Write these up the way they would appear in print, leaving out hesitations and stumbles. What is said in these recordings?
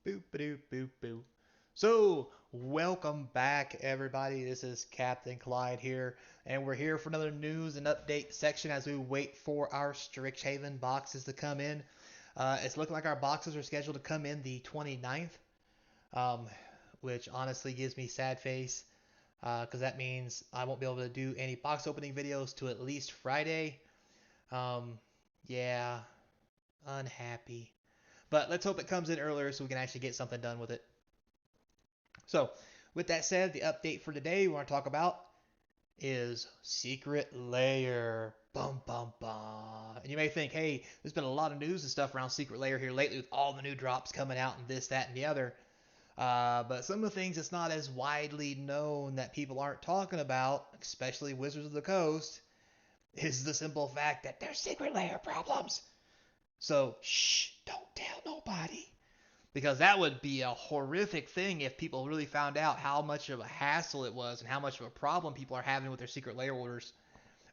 Boop, boop, boop, boop. So, welcome back, everybody. This is Captain Clyde here, and we're here for another news and update section as we wait for our Strixhaven boxes to come in. It's looking like our boxes are scheduled to come in the 29th, um, which honestly gives me sad face because that means I won't be able to do any box opening videos to at least Friday. Um, yeah, unhappy. But let's hope it comes in earlier so we can actually get something done with it. So, with that said, the update for today we want to talk about is Secret Lair. Bum bum bum. And you may think, hey, there's been a lot of news and stuff around Secret Lair here lately with all the new drops coming out and this, that, and the other. But some of the things that's not as widely known that people aren't talking about, especially Wizards of the Coast, is the simple fact that there's Secret Lair problems. So, shh, don't tell nobody. Because that would be a horrific thing if people really found out how much of a hassle it was and how much of a problem people are having with their secret layer orders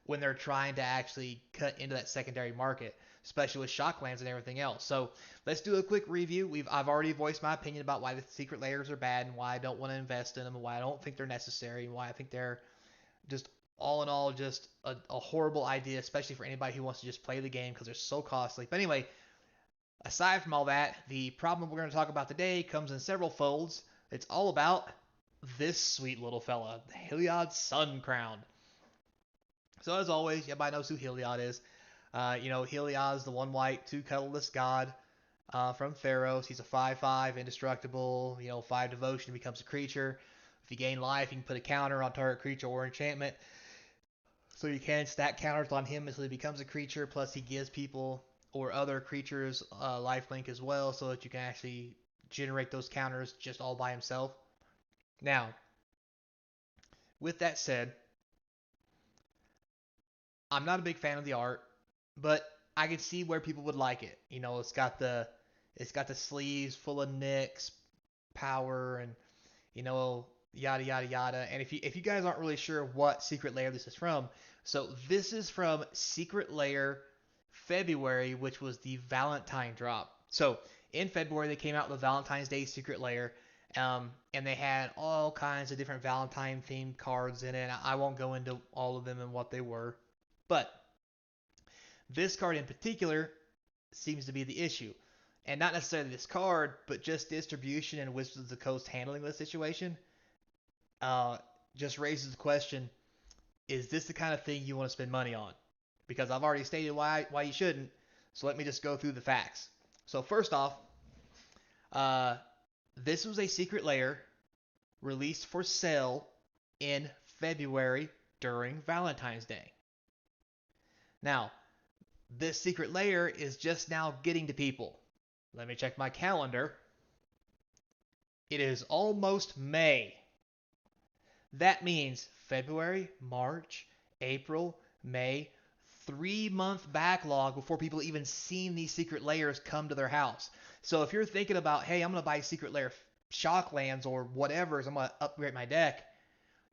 when they're trying to actually cut into that secondary market, especially with Shocklands and everything else. So let's do a quick review. I've already voiced my opinion about why the secret layers are bad and why I don't want to invest in them and why I don't think they're necessary and why I think they're just all in all just a horrible idea, especially for anybody who wants to just play the game because they're so costly. But anyway, aside from all that, the problem we're going to talk about today comes in several folds. It's all about this sweet little fella, the Heliod Sun Crown. So as always, everybody knows who Heliod is. Heliod is the one white, two colorless god from Theros. He's a 5/5, indestructible. 5 devotion, becomes a creature. If you gain life, you can put a counter on target creature or enchantment. So you can stack counters on him until he becomes a creature. Plus, he gives people or other creatures lifelink as well, so that you can actually generate those counters just all by himself. Now, with that said, I'm not a big fan of the art, but I can see where people would like it. It's got the sleeves full of Nyx power and yada yada yada. And if you guys aren't really sure what Secret Lair this is from, so this is from Secret Lair February, which was the Valentine drop. So in February they came out with Valentine's Day Secret Lair, and they had all kinds of different Valentine themed cards in it. I won't go into all of them and what they were, but this card in particular seems to be the issue. And not necessarily this card, but just distribution and Wizards of the Coast handling the situation uh, just raises the question: is this the kind of thing you want to spend money on? Because I've already stated why you shouldn't. So let me just go through the facts. So first off, uh, this was a secret layer released for sale in February during Valentine's Day. Now, this secret layer is just now getting to people. Let me check my calendar. It is almost May. That means February, March, April, May, 3-month backlog before people even seen these secret layers come to their house. So if you're thinking about, hey, I'm going to buy secret layer Shocklands or whatever, I'm going to upgrade my deck,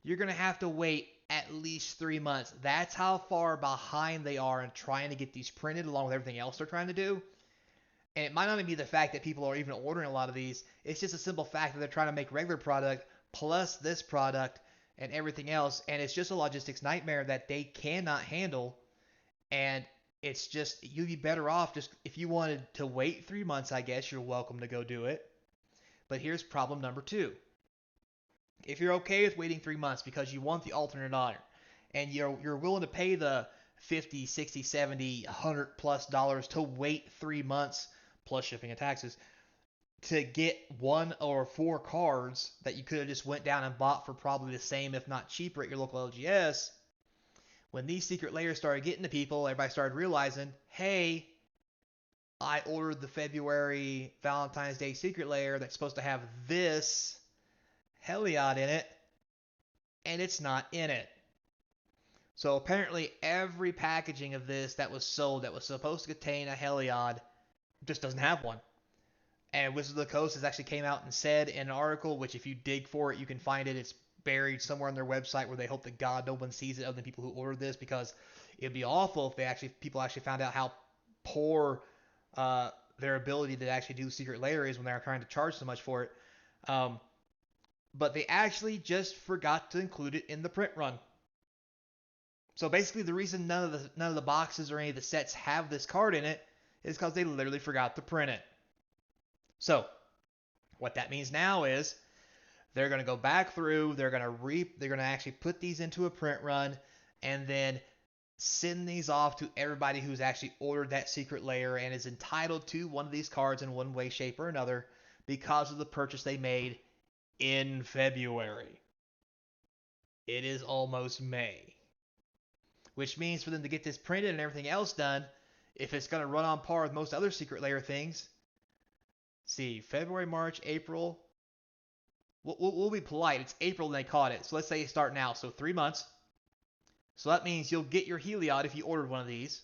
you're going to have to wait at least 3 months. That's how far behind they are in trying to get these printed along with everything else they're trying to do. And it might not even be the fact that people are even ordering a lot of these. It's just a simple fact that they're trying to make regular product plus this product and everything else. And it's just a logistics nightmare that they cannot handle. And it's just, you'd be better off just, if you wanted to wait 3 months, I guess you're welcome to go do it. But here's problem number two. If you're okay with waiting 3 months because you want the alternate honor and you're willing to pay the 50, 60, 70, 100 plus dollars to wait 3 months plus shipping and taxes to get one or four cards that you could have just went down and bought for probably the same, if not cheaper, at your local LGS. When these secret layers started getting to people, everybody started realizing, hey, I ordered the February Valentine's Day secret layer that's supposed to have this Heliod in it, and it's not in it. So apparently every packaging of this that was sold that was supposed to contain a Heliod just doesn't have one. And Wizards of the Coast has actually came out and said in an article, which if you dig for it, you can find it. It's buried somewhere on their website where they hope that God no one sees it other than people who ordered this, because it'd be awful if people actually found out how poor their ability to actually do secret layer is when they're trying to charge so much for it. Um, but they actually just forgot to include it in the print run. So basically, the reason none of the boxes or any of the sets have this card in it is because they literally forgot to print it. So what that means now is they're going to go back through, they're going to actually put these into a print run, and then send these off to everybody who's actually ordered that secret layer and is entitled to one of these cards in one way, shape, or another because of the purchase they made in February. It is almost May, which means for them to get this printed and everything else done, if it's going to run on par with most other secret layer things, see, February, March, April. We'll be polite. It's April and they caught it. So let's say you start now. So 3 months. So that means you'll get your Heliod if you ordered one of these.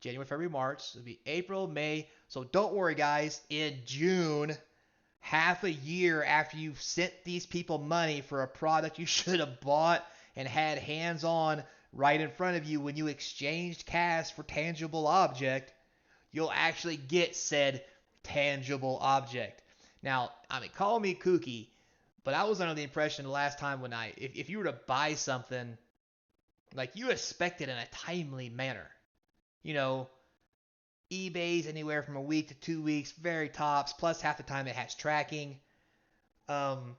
January, February, March. It'll be April, May. So don't worry, guys. In June, half a year after you've sent these people money for a product you should have bought and had hands on right in front of you when you exchanged cash for tangible object, you'll actually get said tangible object. Now, I mean, call me kooky, but I was under the impression the last time if you were to buy something, like you expect it in a timely manner. You know, eBay's anywhere from a week to 2 weeks, very tops, plus half the time it has tracking. Um,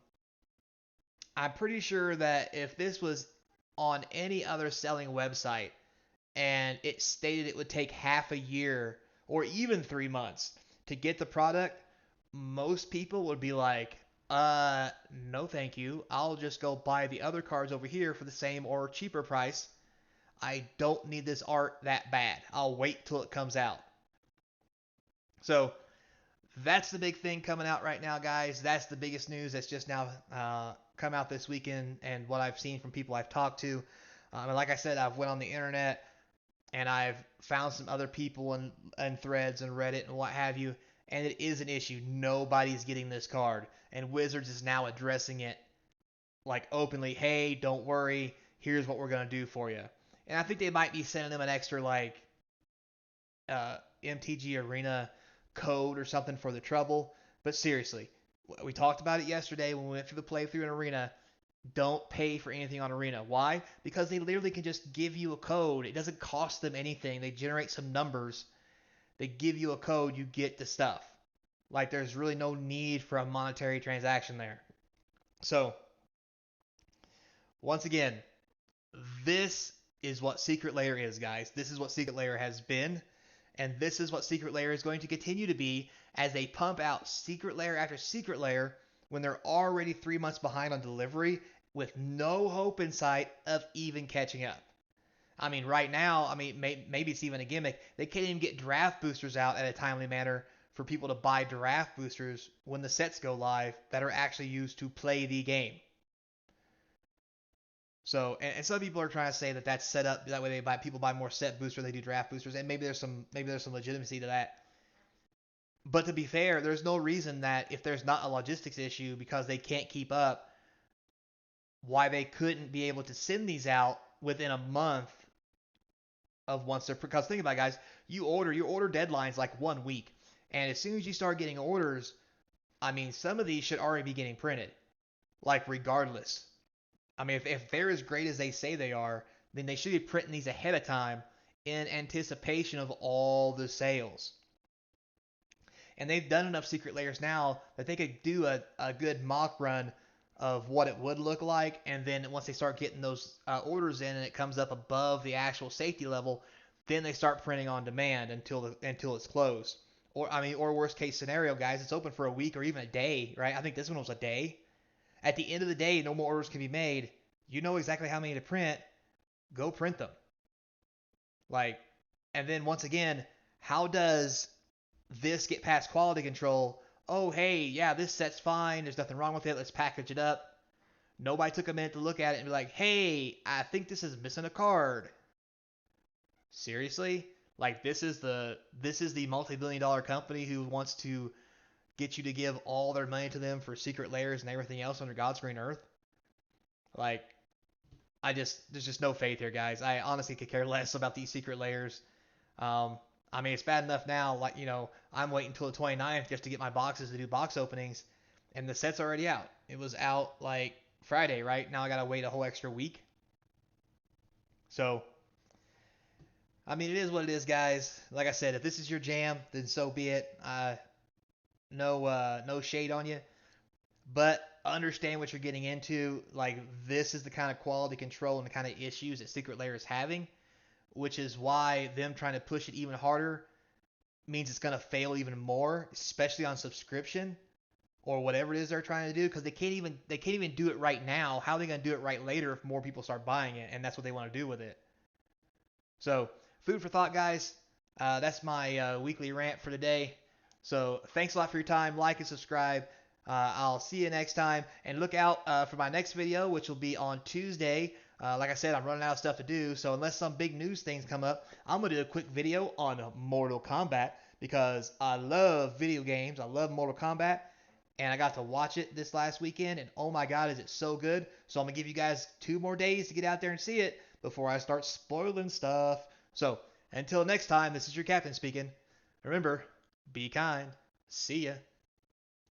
I'm pretty sure that if this was on any other selling website and it stated it would take half a year or even 3 months to get the product, most people would be like, no thank you. I'll just go buy the other cards over here for the same or cheaper price. I don't need this art that bad. I'll wait till it comes out. So that's the big thing coming out right now, guys. That's the biggest news that's just now come out this weekend, and what I've seen from people I've talked to. And like I said, I've went on the internet and I've found some other people and threads and Reddit and what have you, and it is an issue. Nobody's getting this card, and Wizards is now addressing it like openly. Hey, don't worry. Here's what we're gonna do for you. And I think they might be sending them an extra like MTG Arena code or something for the trouble. But seriously, we talked about it yesterday when we went through the playthrough in Arena. Don't pay for anything on Arena. Why? Because they literally can just give you a code. It doesn't cost them anything. They generate some numbers. They give you a code, you get the stuff. Like there's really no need for a monetary transaction there. So, once again, this is what Secret Layer is, guys. This is what Secret Layer has been. And this is what Secret Layer is going to continue to be as they pump out Secret Layer after Secret Layer when they're already 3 months behind on delivery with no hope in sight of even catching up. I mean, right now, maybe it's even a gimmick. They can't even get draft boosters out at a timely manner for people to buy draft boosters when the sets go live that are actually used to play the game. So, and some people are trying to say that that's set up that way people buy more set boosters, they do draft boosters, and maybe there's some legitimacy to that. But to be fair, there's no reason that if there's not a logistics issue because they can't keep up, why they couldn't be able to send these out within a month of once they're, because think about it, guys, your order deadline's like 1 week, and as soon as you start getting orders, I mean, some of these should already be getting printed, like regardless. I mean, if they're as great as they say they are, then they should be printing these ahead of time in anticipation of all the sales. And they've done enough secret layers now that they could do a good mock run of what it would look like, and then once they start getting those orders in and it comes up above the actual safety level, then they start printing on demand until it's closed. Or worst case scenario, guys, it's open for a week or even a day, right? I think this one was a day. At the end of the day, no more orders can be made. You know exactly how many to print. Go print them. Like, and then once again, how does this get past quality control? Oh, hey, yeah, this set's fine. There's nothing wrong with it. Let's package it up. Nobody took a minute to look at it and be like, hey, I think this is missing a card. Seriously? Like, this is the multi-billion-dollar company who wants to get you to give all their money to them for secret layers and everything else under God's green earth? Like, there's just no faith here, guys. I honestly could care less about these secret layers. I mean, it's bad enough now. Like, I'm waiting until the 29th just to get my boxes to do box openings, and the set's already out. It was out like Friday, right? Now I gotta wait a whole extra week. So, I mean, it is what it is, guys. Like I said, if this is your jam, then so be it. No shade on you, but understand what you're getting into. Like, this is the kind of quality control and the kind of issues that Secret Lair is having, which is why them trying to push it even harder means it's going to fail even more, especially on subscription or whatever it is they're trying to do, because they can't even do it right now. How are they going to do it right later if more people start buying it? And that's what they want to do with it. So, food for thought, guys. That's my weekly rant for today. So, thanks a lot for your time. Like and subscribe. I'll see you next time. And look out for my next video, which will be on Tuesday. Like I said, I'm running out of stuff to do. So, unless some big news things come up, I'm going to do a quick video on Mortal Kombat because I love video games. I love Mortal Kombat. And I got to watch it this last weekend. And oh my God, is it so good. So, I'm going to give you guys 2 more days to get out there and see it before I start spoiling stuff. So, until next time, this is your captain speaking. Remember, be kind. See ya.